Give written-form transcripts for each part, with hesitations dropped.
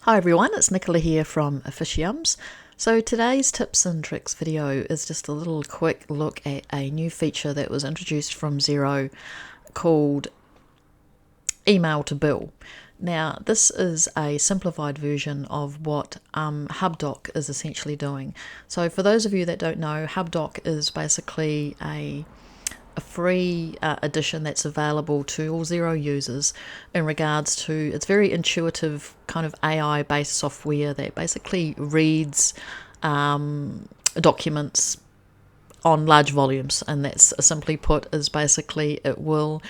Hi everyone, it's Nicola here from Officiums. So today's tips and tricks video is just a little quick look at a new feature that was introduced from Xero called Email to Bill. Now this is a simplified version of what HubDoc is essentially doing. So for those of you that don't know, HubDoc is basically a free edition that's available to all Xero users in regards to, it's very intuitive kind of AI based software that basically reads documents on large volumes, and that's simply put is basically it will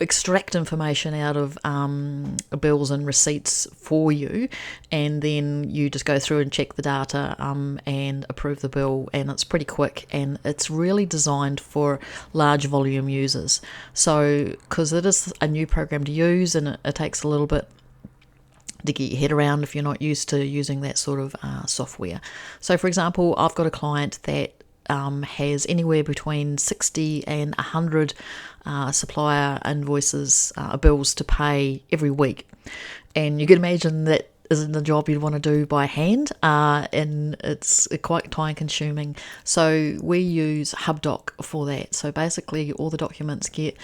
extract information out of bills and receipts for you, and then you just go through and check the data and approve the bill, and it's pretty quick, and it's really designed for large volume users. So because it is a new program to use, and it takes a little bit to get your head around if you're not used to using that sort of software. So for example, I've got a client that has anywhere between 60 and 100 supplier invoices, bills to pay every week. And you can imagine that isn't a job you'd want to do by hand, and it's quite time consuming. So we use HubDoc for that. So basically all the documents get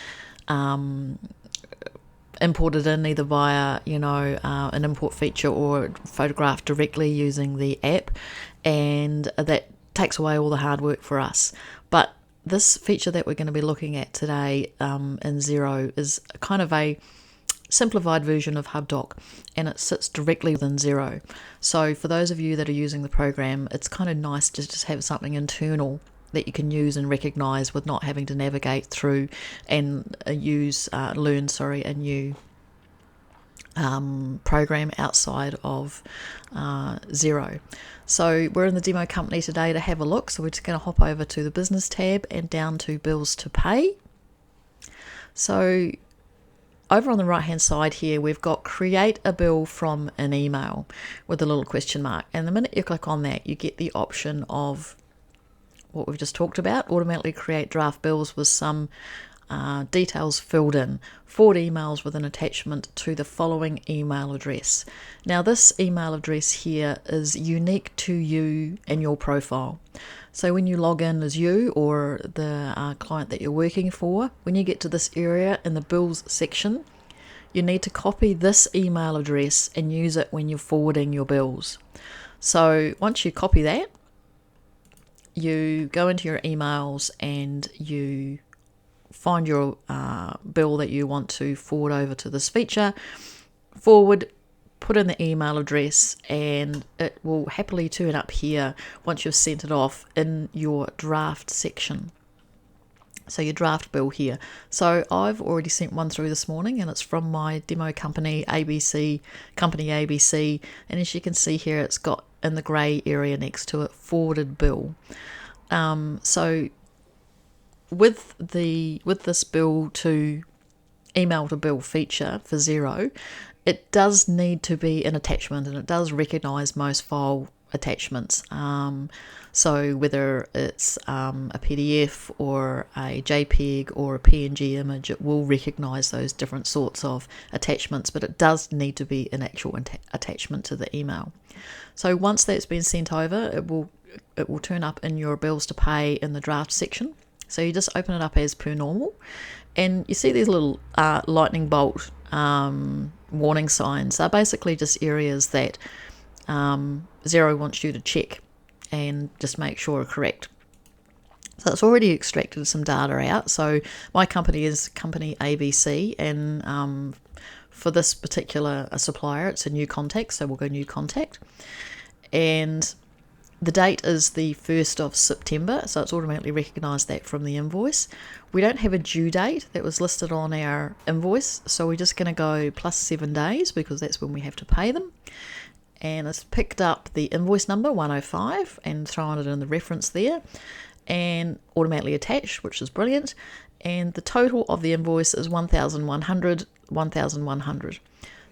imported in either via an import feature or photographed directly using the app, and that takes away all the hard work for us. But this feature that we're going to be looking at today in Xero is kind of a simplified version of HubDoc, and it sits directly within Xero. So for those of you that are using the program, it's kind of nice to just have something internal that you can use and recognize with not having to navigate through and learn a new program outside of Xero. So we're in the demo company today to have a look. So we're just going to hop over to the business tab and down to bills to pay. So over on the right hand side here, we've got create a bill from an email with a little question mark. And the minute you click on that, you get the option of what we've just talked about, automatically create draft bills with some details filled in, forward emails with an attachment to the following email address. Now this email address here is unique to you and your profile. So when you log in as you or the client that you're working for, when you get to this area in the bills section, you need to copy this email address and use it when you're forwarding your bills. So once you copy that, you go into your emails and you find your bill that you want to forward over to this feature, forward, put in the email address, and it will happily turn up here once you've sent it off in your draft section. So your draft bill here. So I've already sent one through this morning, and it's from my demo company ABC, and as you can see here, it's got in the grey area next to it, forwarded bill. So with this bill to email to bill feature for Xero, it does need to be an attachment, and it does recognize most file attachments. So whether it's a PDF or a JPEG or a PNG image, it will recognize those different sorts of attachments, but it does need to be an actual attachment to the email. So once that's been sent over, it will turn up in your bills to pay in the draft section. So you just open it up as per normal, and you see these little lightning bolt warning signs. They're basically just areas that Xero wants you to check and just make sure are correct. So it's already extracted some data out. So my company is company ABC, and for this particular supplier, it's a new contact, so we'll go new contact. And the date is the 1st of September, so it's automatically recognised that from the invoice. We don't have a due date that was listed on our invoice, so we're just going to go plus 7 days because that's when we have to pay them. And it's picked up the invoice number 105 and thrown it in the reference there, and automatically attached, which is brilliant. And the total of the invoice is 1,100.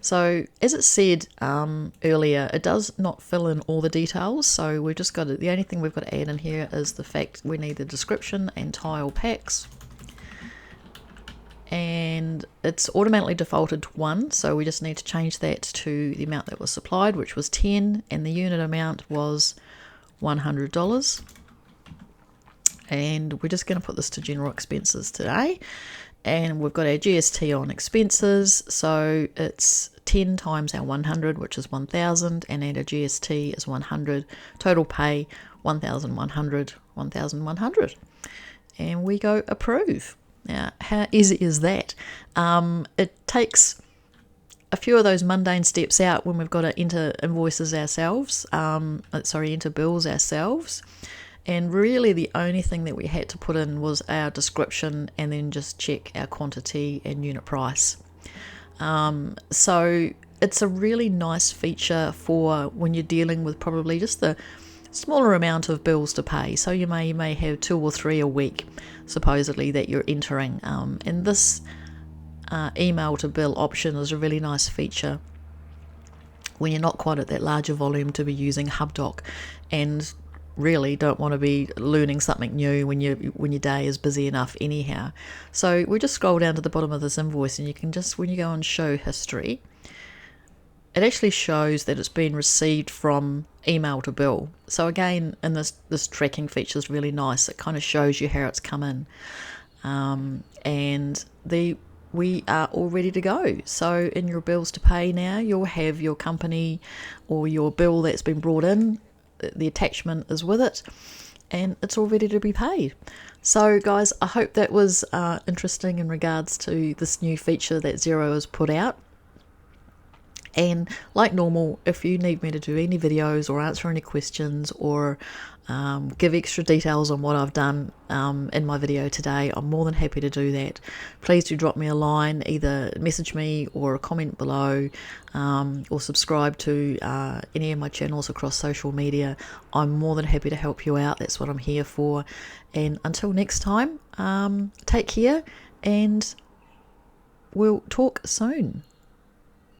So as it said earlier, it does not fill in all the details. So we've just got the only thing we've got to add in here is the fact we need the description and tile packs. and it's automatically defaulted to 1, so we just need to change that to the amount that was supplied, which was 10, and the unit amount was $100. And we're just going to put this to general expenses today, and we've got our GST on expenses, so it's 10 times our 100, which is 1,000, and our GST is 100. Total pay 1,100, 1,100, and we go approve. Now, how easy is that? It takes a few of those mundane steps out when we've got to enter invoices ourselves, enter bills ourselves. And really the only thing that we had to put in was our description and then just check our quantity and unit price. So it's a really nice feature for when you're dealing with probably just the smaller amount of bills to pay. So you may have 2 or 3 a week, supposedly, that you're entering. And this email to bill option is a really nice feature when you're not quite at that larger volume to be using HubDoc, and really don't want to be learning something new when your day is busy enough anyhow. So we just scroll down to the bottom of this invoice, and you can just, when you go and show history, it actually shows that it's been received from email to bill. So again, and this tracking feature is really nice. It kind of shows you how it's come in, and we are all ready to go. So in your bills to pay now, you'll have your company or your bill that's been brought in. The attachment is with it, and it's all ready to be paid. So guys, I hope that was interesting in regards to this new feature that Xero has put out. And like normal, if you need me to do any videos or answer any questions or give extra details on what I've done in my video today, I'm more than happy to do that. Please do drop me a line, either message me or a comment below, or subscribe to any of my channels across social media. I'm more than happy to help you out. That's what I'm here for. And until next time, take care, and we'll talk soon.